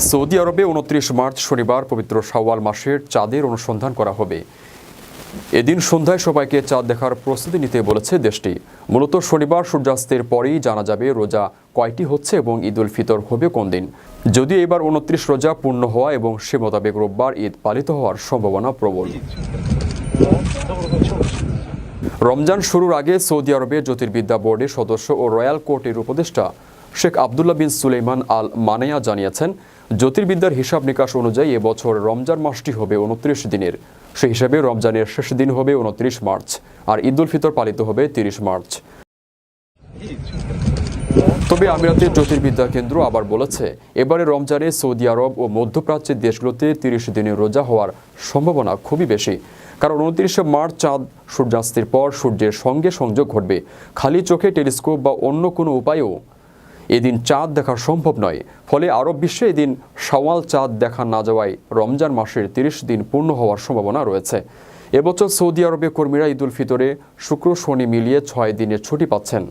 Saudi আরবে ২৯ March শনিবার পবিত্র শাওয়াল মাসের চাঁদের অনুসন্ধান করা হবে। এদিন সন্ধ্যায় সবাইকে চাঁদ দেখার প্রস্তুতি নিতে বলেছে দেশটি। মূলত শনিবার সূর্যাস্তের পরেই জানা যাবে রোজা কয়টি হচ্ছে এবং ঈদ উল ফিতর হবে কোন দিন। যদিও এবার ২৯ রোজা পূর্ণ হওয়া এবং সে মোতাবেক রোববার ঈদ পালিত হওয়ার সম্ভাবনা প্রবল। রমজান শুরুর আগে সৌদি আরবের জ্যোতির্বিদ্যা বোর্ডের সদস্য ও রয়্যাল কোর্টের উপদেষ্টা শেখ আবদুল্লাহ বিন সুলেইমান আল মানেয়া জানিয়েছেন, জ্যোতির্বিদ্যার হিসাব নিকাশ অনুযায়ী এবছর রমজান মাসটি হবে ২৯ দিনের। সেই হিসাবে রমজানের শেষ দিন হবে ২৯ মার্চ আর ঈদ উল ফিতর পালিত হবে ৩০ মার্চ। তবে আমিরাতের জ্যোতির্বিদ্যা কেন্দ্র আবার বলেছে, এবারে রমজানে সৌদি আরব ও মধ্যপ্রাচ্যের দেশগুলোতে ৩০ দিনের রোজা হওয়ার সম্ভাবনা খুবই বেশি। কারণ ২৯ মার্চ চাঁদ সূর্যাস্তের পর সূর্যের সঙ্গে সংযোগ ঘটবে। খালি চোখে টেলিস্কোপ বা অন্য কোনো উপায়েও এদিন চাঁদ দেখা সম্ভব নয়। ফলে আরব বিশ্বে এদিন শাওয়াল চাঁদ দেখা না যাওয়ায় রমজান মাসের ৩০ দিন পূর্ণ হওয়ার সম্ভাবনা রয়েছে। এবছর সৌদি আরবে কর্মীরা ঈদ উল ফিতরে শুক্র শনি মিলিয়ে ৬ দিনের ছুটি পাচ্ছেন।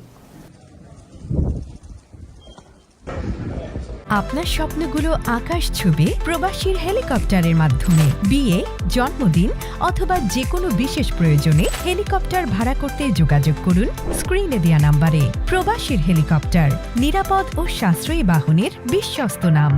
আপনার স্বপ্নগুলো আকাশ ছুবে প্রবাসীর হেলিকপ্টারের মাধ্যমে। বিয়ে, জন্মদিন অথবা যে কোনো বিশেষ প্রয়োজনে হেলিকপ্টার ভাড়া করতে যোগাযোগ করুন স্ক্রিনে দেয়া নাম্বারে। প্রবাসীর হেলিকপ্টার, নিরাপদ ও সাশ্রয়ী বাহনের বিশ্বস্ত নাম।